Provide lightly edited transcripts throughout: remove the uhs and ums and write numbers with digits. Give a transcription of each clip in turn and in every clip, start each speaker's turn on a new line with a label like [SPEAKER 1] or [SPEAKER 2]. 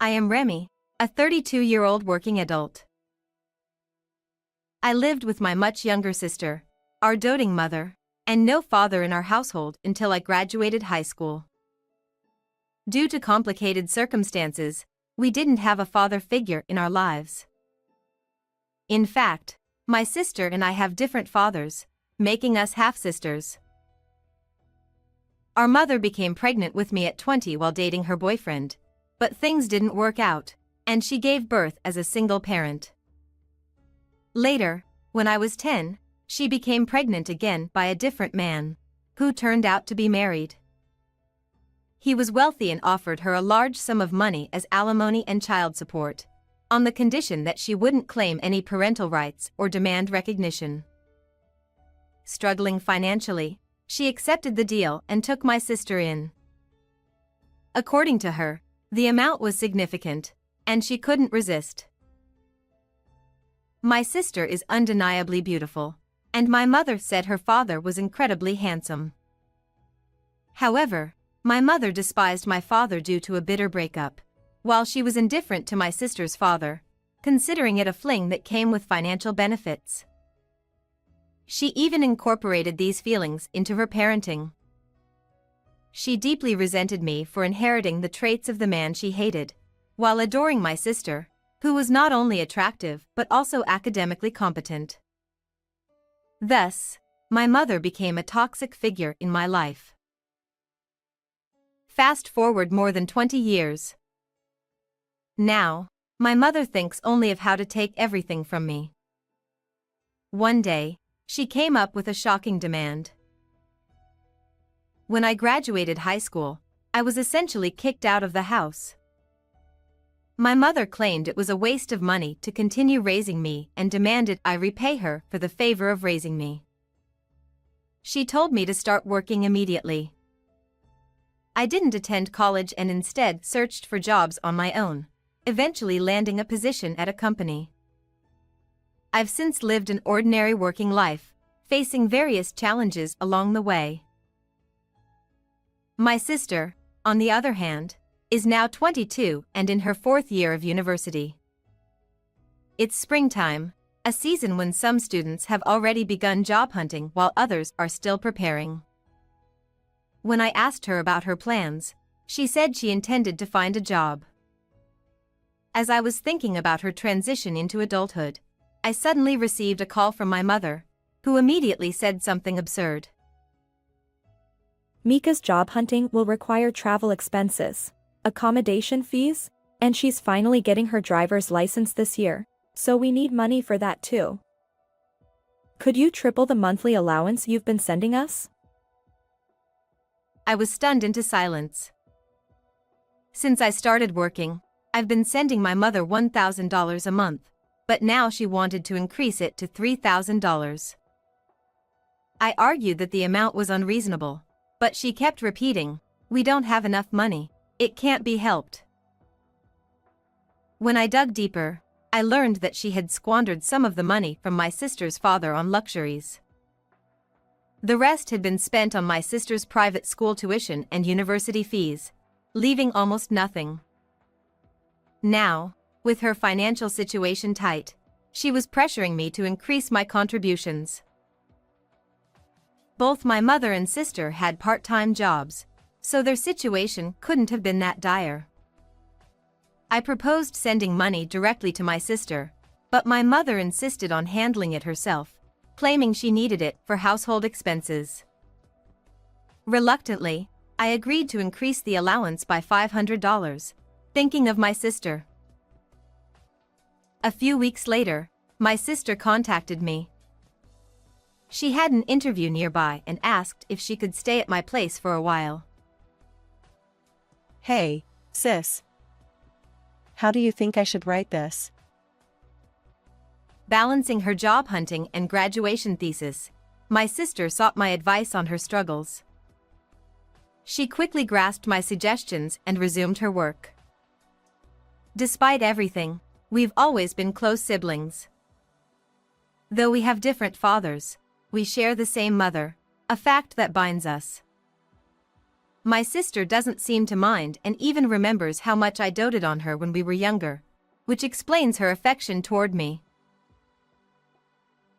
[SPEAKER 1] I am Remy, a 32-year-old working adult. I lived with my much younger sister, our doting mother, and no father in our household until I graduated high school. Due to complicated circumstances, we didn't have a father figure in our lives. In fact, my sister and I have different fathers, making us half-sisters. Our mother became pregnant with me at 20 while dating her boyfriend, but things didn't work out, and she gave birth as a single parent. Later, when I was 10, she became pregnant again by a different man, who turned out to be married. He was wealthy and offered her a large sum of money as alimony and child support, on the condition that she wouldn't claim any parental rights or demand recognition. Struggling financially, she accepted the deal and took my sister in. According to her, the amount was significant, and she couldn't resist. My sister is undeniably beautiful, and my mother said her father was incredibly handsome. However, my mother despised my father due to a bitter breakup, while she was indifferent to my sister's father, considering it a fling that came with financial benefits. She even incorporated these feelings into her parenting. She deeply resented me for inheriting the traits of the man she hated, while adoring my sister, who was not only attractive but also academically competent. Thus, my mother became a toxic figure in my life. Fast forward more than 20 years. Now, my mother thinks only of how to take everything from me. One day, she came up with a shocking demand. When I graduated high school, I was essentially kicked out of the house. My mother claimed it was a waste of money to continue raising me and demanded I repay her for the favor of raising me. She told me to start working immediately. I didn't attend college and instead searched for jobs on my own, eventually landing a position at a company. I've since lived an ordinary working life, facing various challenges along the way. My sister, on the other hand, is now 22 and in her 4th year of university. It's springtime, a season when some students have already begun job hunting while others are still preparing. When I asked her about her plans, she said she intended to find a job. As I was thinking about her transition into adulthood, I suddenly received a call from my mother, who immediately said something absurd.
[SPEAKER 2] Mika's job hunting will require travel expenses, accommodation fees, and she's finally getting her driver's license this year, so we need money for that too. Could you triple the monthly allowance you've been sending us?
[SPEAKER 1] I was stunned into silence. Since I started working, I've been sending my mother $1,000 a month, but now she wanted to increase it to $3,000. I argued that the amount was unreasonable, but she kept repeating, "We don't have enough money, it can't be helped." When I dug deeper, I learned that she had squandered some of the money from my sister's father on luxuries. The rest had been spent on my sister's private school tuition and university fees, leaving almost nothing. Now, with her financial situation tight, she was pressuring me to increase my contributions. Both my mother and sister had part-time jobs, so their situation couldn't have been that dire. I proposed sending money directly to my sister, but my mother insisted on handling it herself, claiming she needed it for household expenses. Reluctantly, I agreed to increase the allowance by $500, thinking of my sister. A few weeks later, my sister contacted me. She had an interview nearby and asked if she could stay at my place for a while.
[SPEAKER 3] Hey, sis. How do you think I should write this?
[SPEAKER 1] Balancing her job hunting and graduation thesis, my sister sought my advice on her struggles. She quickly grasped my suggestions and resumed her work. Despite everything, we've always been close siblings. Though we have different fathers, we share the same mother, a fact that binds us. my sister doesn't seem to mind and even remembers how much I doted on her when we were younger, which explains her affection toward me.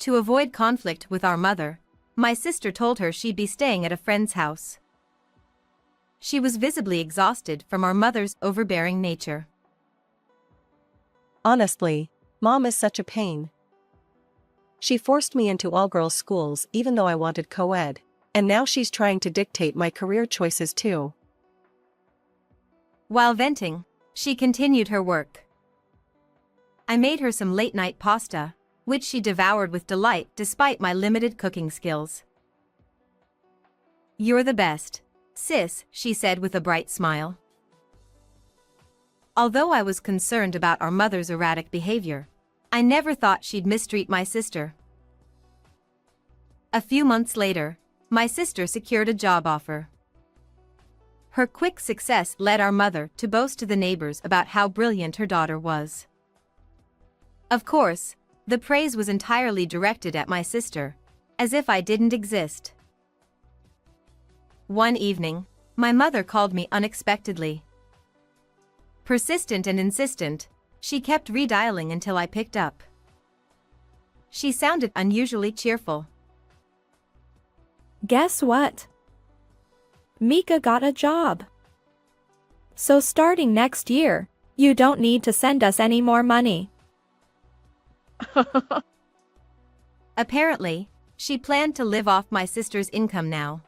[SPEAKER 1] To avoid conflict with our mother, my sister told her she'd be staying at a friend's house. She was visibly exhausted from our mother's overbearing nature.
[SPEAKER 3] Honestly, Mom is such a pain. She forced me into all-girls schools even though I wanted co-ed, and now she's trying to dictate my career choices too.
[SPEAKER 1] While venting, she continued her work. I made her some late-night pasta, which she devoured with delight despite my limited cooking skills. "You're the best, sis," she said with a bright smile. Although I was concerned about our mother's erratic behavior, I never thought she'd mistreat my sister. A few months later, my sister secured a job offer. Her quick success led our mother to boast to the neighbors about how brilliant her daughter was. Of course, the praise was entirely directed at my sister, as if I didn't exist. One evening, my mother called me unexpectedly. Persistent and insistent, she kept redialing until I picked up. She sounded unusually cheerful.
[SPEAKER 2] Guess what? Mika got a job. So starting next year, you don't need to send us any more money.
[SPEAKER 1] Apparently, she planned to live off my sister's income now.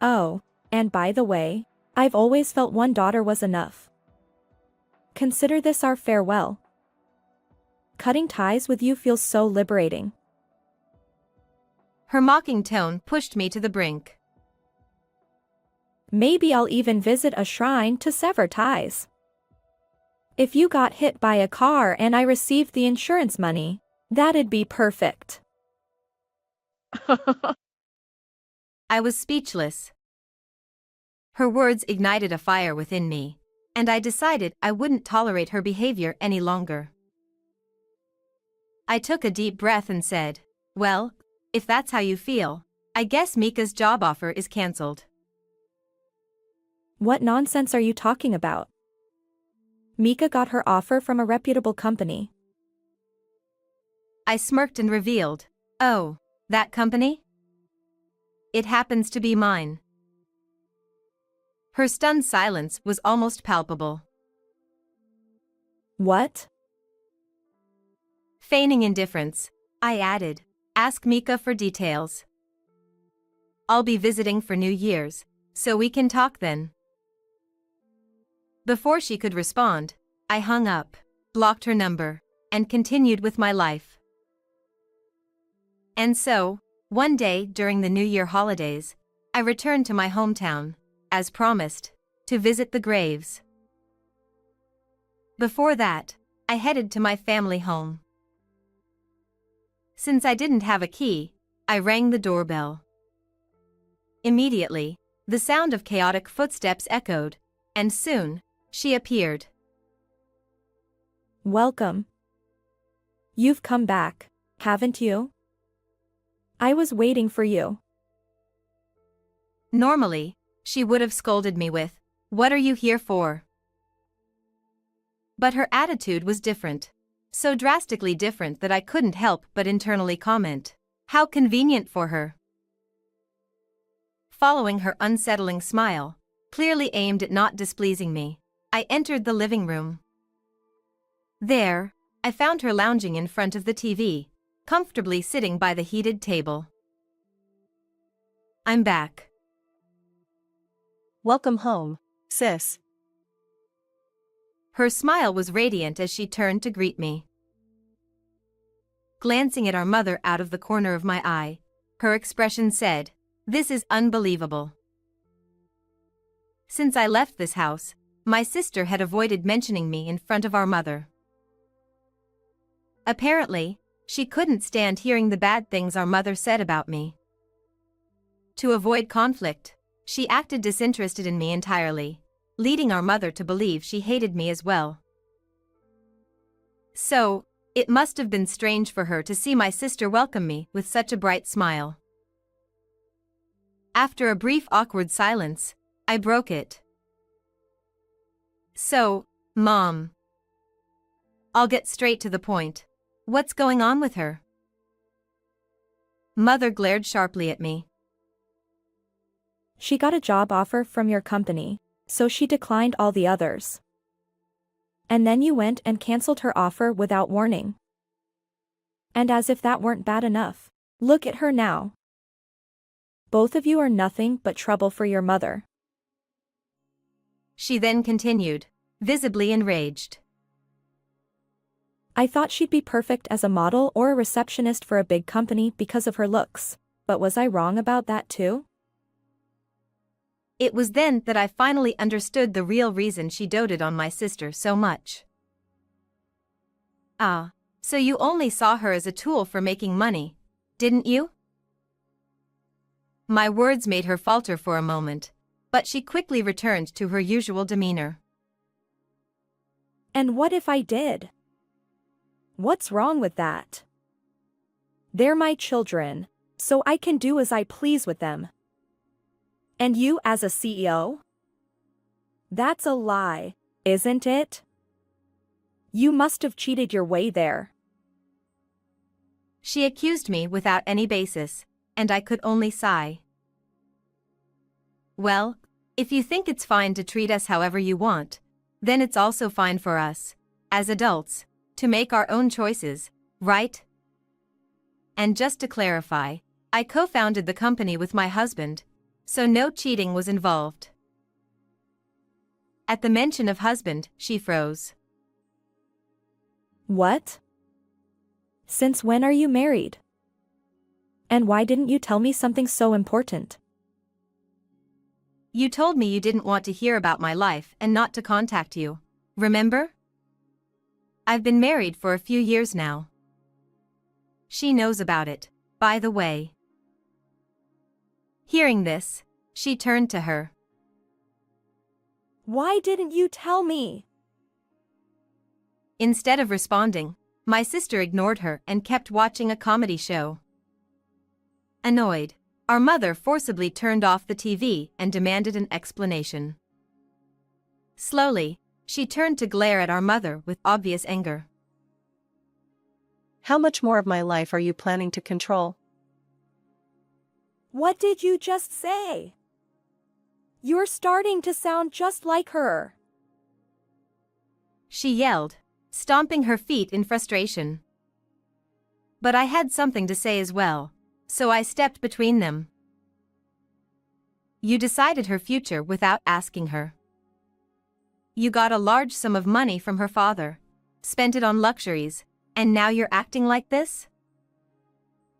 [SPEAKER 2] Oh, and by the way, I've always felt one daughter was enough. Consider this our farewell. Cutting ties with you feels so liberating.
[SPEAKER 1] Her mocking tone pushed me to the brink.
[SPEAKER 2] Maybe I'll even visit a shrine to sever ties. If you got hit by a car and I received the insurance money, that'd be perfect.
[SPEAKER 1] I was speechless. Her words ignited a fire within me, and I decided I wouldn't tolerate her behavior any longer. I took a deep breath and said, "Well, if that's how you feel, I guess Mika's job offer is cancelled."
[SPEAKER 2] What nonsense are you talking about? Mika got her offer from a reputable company.
[SPEAKER 1] I smirked and revealed, "Oh, that company? It happens to be mine." Her stunned silence was almost palpable.
[SPEAKER 2] What?
[SPEAKER 1] Feigning indifference, I added, "Ask Mika for details. I'll be visiting for New Year's, so we can talk then." Before she could respond, I hung up, blocked her number, and continued with my life. And so, one day during the New Year holidays, I returned to my hometown, as promised, to visit the graves. Before that, I headed to my family home. Since I didn't have a key, I rang the doorbell. Immediately, the sound of chaotic footsteps echoed, and soon, she appeared.
[SPEAKER 2] Welcome. You've come back, haven't you? I was waiting for you.
[SPEAKER 1] Normally, she would have scolded me with, "What are you here for?" But her attitude was different. So drastically different that I couldn't help but internally comment, "How convenient for her." Following her unsettling smile, clearly aimed at not displeasing me, I entered the living room. There, I found her lounging in front of the TV, comfortably sitting by the heated table. "I'm back."
[SPEAKER 3] Welcome home, sis.
[SPEAKER 1] Her smile was radiant as she turned to greet me. Glancing at our mother out of the corner of my eye, her expression said, "This is unbelievable." Since I left this house, my sister had avoided mentioning me in front of our mother. Apparently, she couldn't stand hearing the bad things our mother said about me. To avoid conflict, she acted disinterested in me entirely, leading our mother to believe she hated me as well. So, it must have been strange for her to see my sister welcome me with such a bright smile. After a brief awkward silence, I broke it. So, Mom. I'll get straight to the point. What's going on with her? Mother glared sharply at me.
[SPEAKER 2] She got a job offer from your company, so she declined all the others. And then you went and cancelled her offer without warning. And as if that weren't bad enough, look at her now. Both of you are nothing but trouble for your mother.
[SPEAKER 1] She then continued, visibly enraged.
[SPEAKER 2] I thought she'd be perfect as a model or a receptionist for a big company because of her looks, but was I wrong about that too?
[SPEAKER 1] It was then that I finally understood the real reason she doted on my sister so much. Ah, so you only saw her as a tool for making money, didn't you? My words made her falter for a moment, but she quickly returned to her usual demeanor.
[SPEAKER 2] And what if I did? What's wrong with that? They're my children, so I can do as I please with them. And you as a CEO? That's a lie, isn't it? You must have cheated your way there.
[SPEAKER 1] She accused me without any basis, and I could only sigh. Well, if you think it's fine to treat us however you want, then it's also fine for us, as adults, to make our own choices, right? And just to clarify, I co-founded the company with my husband, so no cheating was involved. At the mention of husband, she froze.
[SPEAKER 2] What? Since when are you married? And why didn't you tell me something so important?
[SPEAKER 1] You told me you didn't want to hear about my life and not to contact you, remember? I've been married for a few years now. She knows about it, by the way. Hearing this, she turned to her.
[SPEAKER 2] Why didn't you tell me?
[SPEAKER 1] Instead of responding, my sister ignored her and kept watching a comedy show. Annoyed, our mother forcibly turned off the TV and demanded an explanation. Slowly, she turned to glare at our mother with obvious anger.
[SPEAKER 3] How much more of my life are you planning to control?
[SPEAKER 2] What did you just say? You're starting to sound just like her.
[SPEAKER 1] She yelled, stomping her feet in frustration. But I had something to say as well, so I stepped between them. You decided her future without asking her. You got a large sum of money from her father, spent it on luxuries, and now you're acting like this?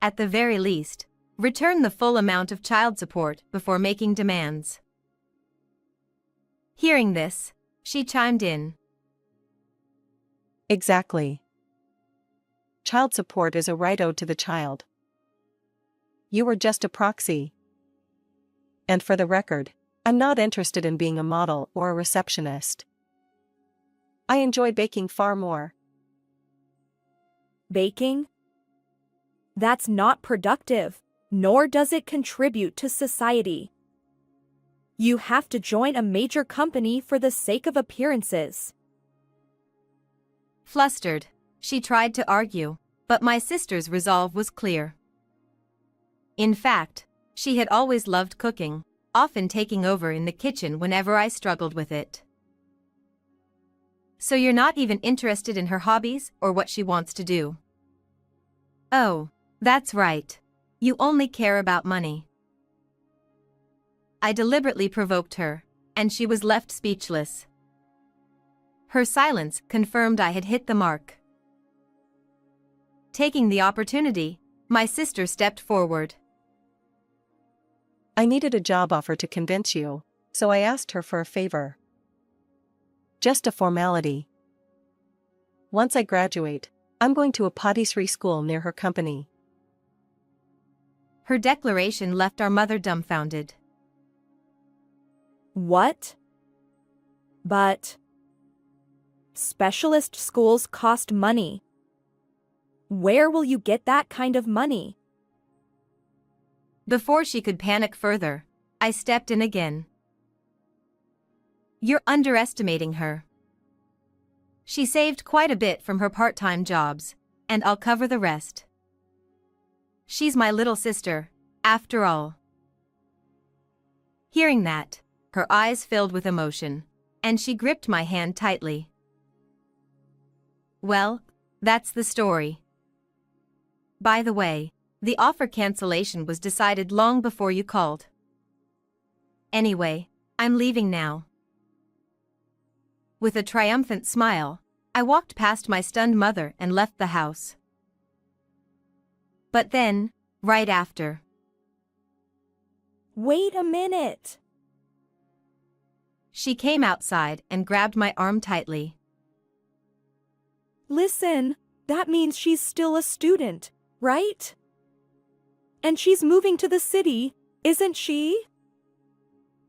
[SPEAKER 1] At the very least, return the full amount of child support before making demands. Hearing this, she chimed in.
[SPEAKER 3] Exactly. Child support is a right owed to the child. You were just a proxy. And for the record, I'm not interested in being a model or a receptionist. I enjoy baking far more.
[SPEAKER 2] Baking? That's not productive, nor does it contribute to society. You have to join a major company for the sake of appearances.
[SPEAKER 1] Flustered, she tried to argue, but my sister's resolve was clear. In fact, she had always loved cooking, often taking over in the kitchen whenever I struggled with it. So you're not even interested in her hobbies or what she wants to do? Oh, that's right. You only care about money. I deliberately provoked her, and she was left speechless. Her silence confirmed I had hit the mark. Taking the opportunity, my sister stepped forward.
[SPEAKER 3] I needed a job offer to convince you, so I asked her for a favor. Just a formality. Once I graduate, I'm going to a patisserie school near her company.
[SPEAKER 1] Her declaration left our mother dumbfounded.
[SPEAKER 2] What? But specialist schools cost money. Where will you get that kind of money?
[SPEAKER 1] Before she could panic further, I stepped in again. You're underestimating her. She saved quite a bit from her part-time jobs, and I'll cover the rest. She's my little sister, after all. Hearing that, her eyes filled with emotion, and she gripped my hand tightly. Well, that's the story. By the way, the offer cancellation was decided long before you called. Anyway, I'm leaving now. With a triumphant smile, I walked past my stunned mother and left the house. But then, right after.
[SPEAKER 2] Wait a minute.
[SPEAKER 1] She came outside and grabbed my arm tightly.
[SPEAKER 2] Listen, that means she's still a student, right? And she's moving to the city, isn't she?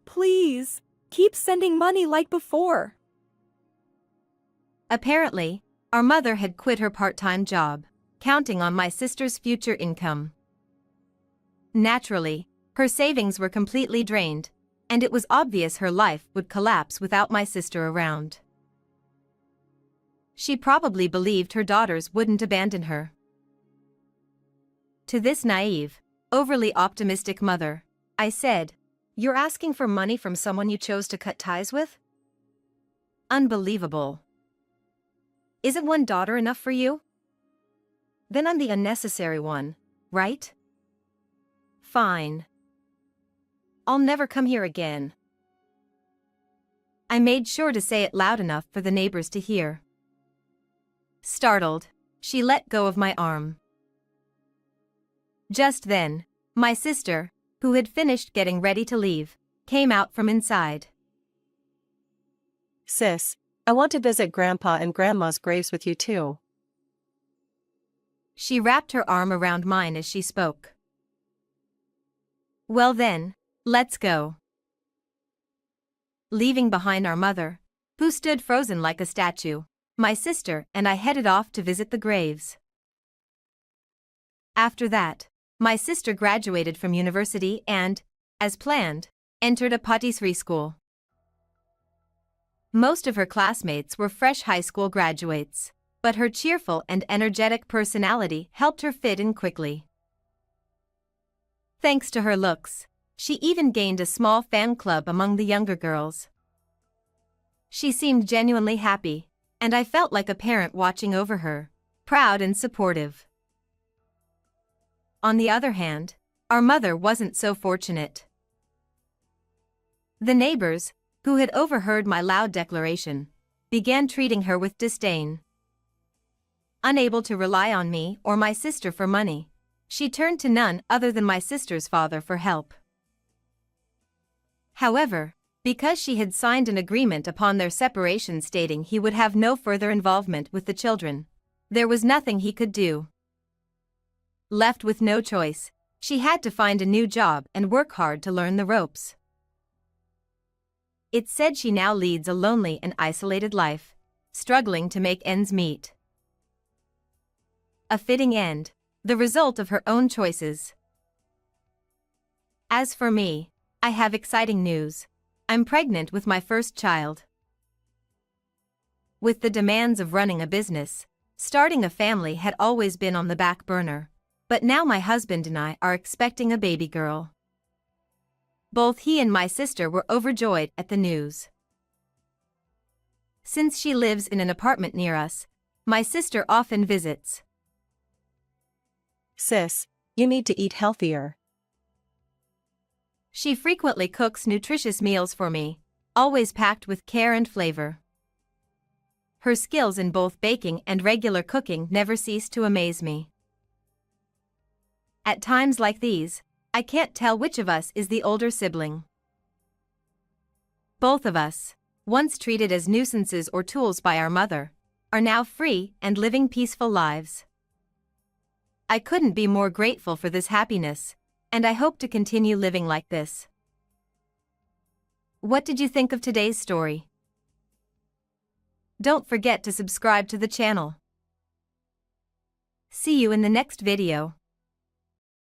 [SPEAKER 2] Please, keep sending money like before.
[SPEAKER 1] Apparently, our mother had quit her part-time job, counting on my sister's future income. Naturally, her savings were completely drained, and it was obvious her life would collapse without my sister around. She probably believed her daughters wouldn't abandon her. To this naive, overly optimistic mother, I said, "You're asking for money from someone you chose to cut ties with? Unbelievable. Isn't one daughter enough for you? Then I'm the unnecessary one, right? Fine. I'll never come here again." I made sure to say it loud enough for the neighbors to hear. Startled, she let go of my arm. Just then, my sister, who had finished getting ready to leave, came out from inside.
[SPEAKER 3] Sis, I want to visit Grandpa and Grandma's graves with you too.
[SPEAKER 1] She wrapped her arm around mine as she spoke. Well then, let's go. Leaving behind our mother, who stood frozen like a statue, my sister and I headed off to visit the graves. After that, my sister graduated from university and, as planned, entered a patisserie school. Most of her classmates were fresh high school graduates, but her cheerful and energetic personality helped her fit in quickly. Thanks to her looks, she even gained a small fan club among the younger girls. She seemed genuinely happy, and I felt like a parent watching over her, proud and supportive. On the other hand, our mother wasn't so fortunate. The neighbors, who had overheard my loud declaration, began treating her with disdain. Unable to rely on me or my sister for money, she turned to none other than my sister's father for help. However, because she had signed an agreement upon their separation stating he would have no further involvement with the children, there was nothing he could do. Left with no choice, she had to find a new job and work hard to learn the ropes. It's said she now leads a lonely and isolated life, struggling to make ends meet. A fitting end, the result of her own choices. As for me, I have exciting news. I'm pregnant with my first child. With the demands of running a business, starting a family had always been on the back burner, but now my husband and I are expecting a baby girl. Both he and my sister were overjoyed at the news. Since she lives in an apartment near us, my sister often visits.
[SPEAKER 3] Sis, you need to eat healthier.
[SPEAKER 1] She frequently cooks nutritious meals for me, always packed with care and flavor. Her skills in both baking and regular cooking never cease to amaze me. At times like these, I can't tell which of us is the older sibling. Both of us, once treated as nuisances or tools by our mother, are now free and living peaceful lives. I couldn't be more grateful for this happiness, and I hope to continue living like this. What did you think of today's story? Don't forget to subscribe to the channel. See you in the next video.